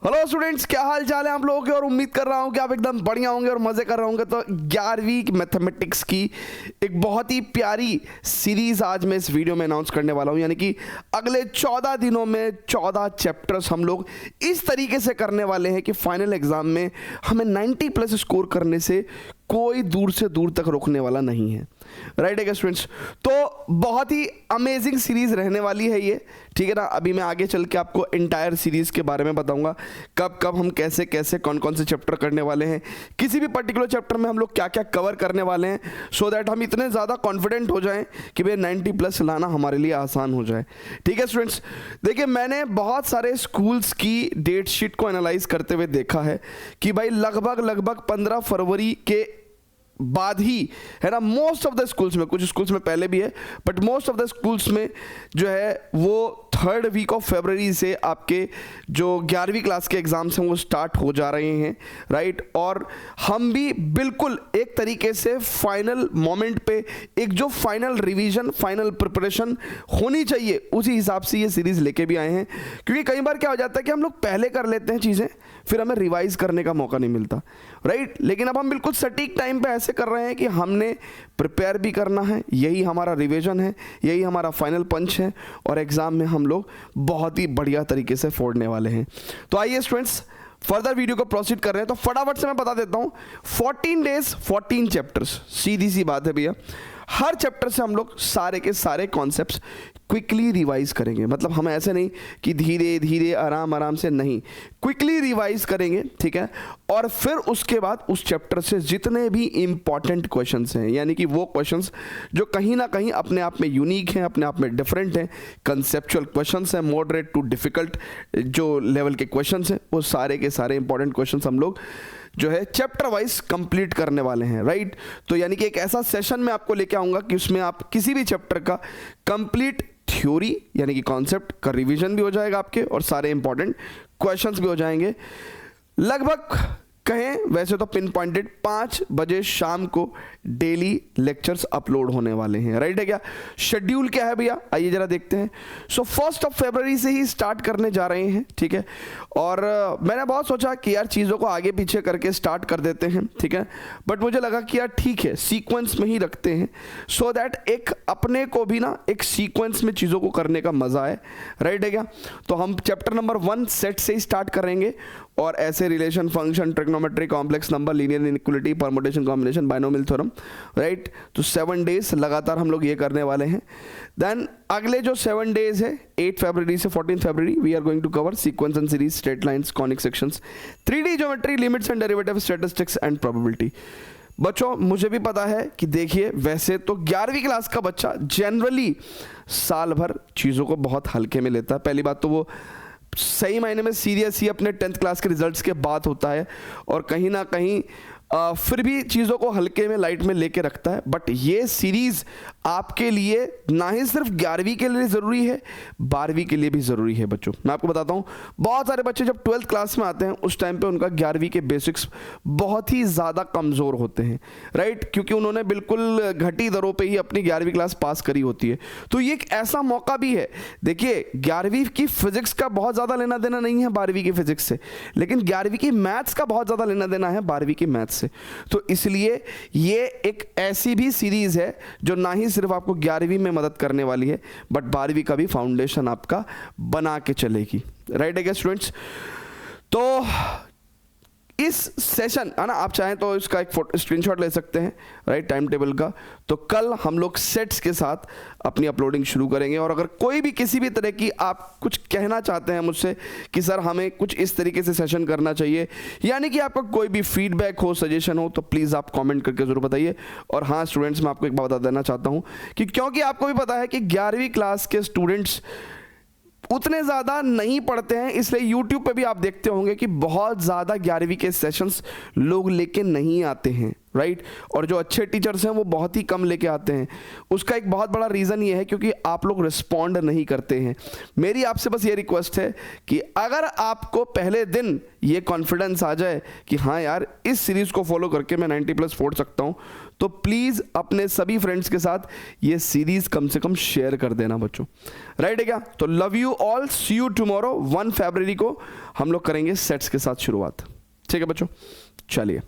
Hello students, क्या हाल चाल है आप लोगों के। और उम्मीद कर रहा हूँ कि आप एकदम बढ़िया होंगे और मज़े कर रहे होंगे। तो 11वीं मैथमेटिक्स की एक बहुत ही प्यारी सीरीज़ आज मैं इस वीडियो में अनाउंस करने वाला हूँ। यानी कि अगले 14 दिनों में 14 चैप्टर्स हम लोग इस तरीके से करने वाले हैं कि फाइनल एग्ज़ाम में हमें 90+ स्कोर करने से कोई दूर से दूर तक रोकने वाला नहीं है। राइट है स्टूडेंट्स। तो बहुत ही अमेजिंग सीरीज रहने वाली है ये, ठीक है ना। अभी मैं आगे चल के आपको एंटायर सीरीज के बारे में बताऊंगा, कब कब हम कैसे कैसे कौन कौन से चैप्टर करने वाले हैं, किसी भी पर्टिकुलर चैप्टर में हम लोग क्या क्या कवर करने वाले हैं, सो दैट हम इतने ज़्यादा कॉन्फिडेंट हो जाएं कि भाई 90+ लाना हमारे लिए आसान हो जाए। ठीक है स्टूडेंट्स, देखिए मैंने बहुत सारे स्कूल्स की डेट शीट को एनालाइज करते हुए देखा है कि भाई लगभग 15 फरवरी के बाद ही है ना, मोस्ट ऑफ द स्कूल्स में, कुछ स्कूल्स में पहले भी है but most of the schools में जो है वो 3rd वीक ऑफ फरवरी से आपके जो 11वीं क्लास के एग्ज़ाम्स हैं वो स्टार्ट हो जा रहे हैं। राइट, और हम भी बिल्कुल एक तरीके से फाइनल मोमेंट पे एक जो फाइनल रिवीजन, फाइनल प्रिपरेशन होनी चाहिए उसी हिसाब से ये सीरीज़ लेके भी आए हैं। क्योंकि कई बार क्या हो जाता है कि हम लोग पहले कर लेते हैं चीज़ें, फिर हमें रिवाइज करने का मौका नहीं मिलता। राइट, लेकिन अब हम बिल्कुल सटीक टाइम पे ऐसे कर रहे हैं कि हमने प्रिपेयर भी करना है, यही हमारा रिवीजन है, यही हमारा फाइनल पंच है और एग्ज़ाम में हम लोग बहुत ही बढ़िया तरीके से फोड़ने वाले हैं। तो आइए स्टूडेंट्स फर्दर वीडियो को प्रोसीड कर रहे हैं। तो फटाफट से मैं बता देता हूँ, 14 डेज 14 चैप्टर्स, सीधी सी बात है भैया। हर चैप्टर से हम लोग सारे के सारे कॉन्सेप्ट्स क्विकली रिवाइज करेंगे। मतलब हम ऐसे नहीं कि धीरे धीरे आराम आराम से, नहीं, क्विकली रिवाइज करेंगे, ठीक है। और फिर उसके बाद उस चैप्टर से जितने भी इंपॉर्टेंट क्वेश्चंस हैं, यानी कि वो क्वेश्चंस जो कहीं ना कहीं अपने आप में यूनिक हैं, अपने आप में डिफरेंट हैं, कंसेप्चुअल क्वेश्चंस हैं, मॉडरेट टू डिफिकल्ट जो लेवल के क्वेश्चंस हैं, वो सारे के सारे इंपॉर्टेंट क्वेश्चंस हम लोग जो है चैप्टर वाइज कंप्लीट करने वाले हैं। राइट, तो यानी कि एक ऐसा सेशन मैं आपको लेके आऊँगा कि उसमें आप किसी भी चैप्टर का कंप्लीट थ्योरी यानी कि कॉन्सेप्ट का रिवीजन भी हो जाएगा आपके और सारे इंपॉर्टेंट क्वेश्चंस भी हो जाएंगे। लगभग कहें वैसे तो पिन पॉइंटेड 5 बजे शाम को डेली लेक्चर्स अपलोड होने वाले हैं। राइट है क्या, शेड्यूल क्या है भैया, आइए जरा देखते हैं। सो 1 फरवरी से ही स्टार्ट करने जा रहे हैं, ठीक है। और मैंने बहुत सोचा कि यार चीज़ों को आगे पीछे करके स्टार्ट कर देते हैं, ठीक है, बट मुझे लगा कि यार ठीक है सीक्वेंस में ही रखते हैं, सो दैट एक अपने को भी ना एक सीक्वेंस में चीज़ों को करने का मज़ा आए। राइट है क्या, तो हम चैप्टर नंबर 1 सेट से ही स्टार्ट करेंगे और ऐसे relation, function, trigonometry, complex number, linear inequality, permutation, combination, binomial theorem. Right, तो 7 डेज लगातार हम लोग ये करने वाले हैं। देन अगले जो 7 डेज है 8 फरवरी से 14 फरवरी, we are going to cover sequence and series, straight lines, conic sections, 3D geometry, limits and derivative, statistics and probability. बच्चों मुझे भी पता है कि देखिए वैसे तो 11वीं क्लास का बच्चा जनरली साल भर चीज़ों को बहुत हल्के में लेता है। पहली बात तो वो सही मायने में सीरियस ही अपने 10th क्लास के रिजल्ट्स के बाद होता है और कहीं ना कहीं फिर भी चीज़ों को हल्के में, लाइट में लेके रखता है। बट ये सीरीज़ आपके लिए ना ही सिर्फ 11वीं के लिए ज़रूरी है, 12वीं के लिए भी ज़रूरी है। बच्चों मैं आपको बताता हूँ, बहुत सारे बच्चे जब 12th क्लास में आते हैं उस टाइम पे उनका 11वीं के बेसिक्स बहुत ही ज़्यादा कमज़ोर होते हैं। राइट, क्योंकि उन्होंने बिल्कुल घटी दरों पे ही अपनी 11वीं क्लास पास करी होती है। तो ये एक ऐसा मौका भी है। देखिए 11वीं की फिजिक्स का बहुत ज़्यादा लेना देना नहीं है 12वीं की फिजिक्स से, लेकिन 11वीं की मैथ्स का बहुत ज़्यादा लेना देना है 12वीं की मैथ्स से। तो इसलिए ये एक ऐसी भी सीरीज है जो ना ही सिर्फ आपको 11वीं में मदद करने वाली है बट 12वीं का भी फाउंडेशन आपका बना के चलेगी। राइट है क्या स्टूडेंट्स, तो इस सेशन है ना, आप चाहें तो इसका एक स्क्रीनशॉट ले सकते हैं, राइट, टाइम टेबल का। तो कल हम लोग सेट्स के साथ अपनी अपलोडिंग शुरू करेंगे और अगर कोई भी किसी भी तरह की आप कुछ कहना चाहते हैं मुझसे कि सर हमें कुछ इस तरीके से सेशन करना चाहिए, यानी कि आपका कोई भी फीडबैक हो, सजेशन हो, तो प्लीज़ आप कमेंट करके ज़रूर बताइए। और हाँ स्टूडेंट्स, मैं आपको एक बात बता देना चाहता हूँ कि क्योंकि आपको भी पता है कि 11वीं क्लास के स्टूडेंट्स उतने ज़्यादा नहीं पढ़ते हैं, इसलिए YouTube पे भी आप देखते होंगे कि बहुत ज़्यादा 11वीं के सेशंस लोग लेके नहीं आते हैं। राइट, और जो अच्छे टीचर्स हैं वो बहुत ही कम लेके आते हैं। उसका एक बहुत बड़ा रीज़न ये है क्योंकि आप लोग रिस्पॉन्ड नहीं करते हैं। मेरी आपसे बस ये रिक्वेस्ट है कि अगर आपको पहले दिन ये कॉन्फिडेंस आ जाए कि हाँ यार इस सीरीज़ को फॉलो करके मैं 90+ फोड़ सकता हूँ, तो प्लीज़ अपने सभी फ्रेंड्स के साथ ये सीरीज़ कम से कम शेयर कर देना बच्चों, राइट है क्या? तो love you all, see you tomorrow. 1 फरवरी को हम लोग करेंगे सेट्स के साथ शुरुआत, ठीक है बच्चों? चलिए।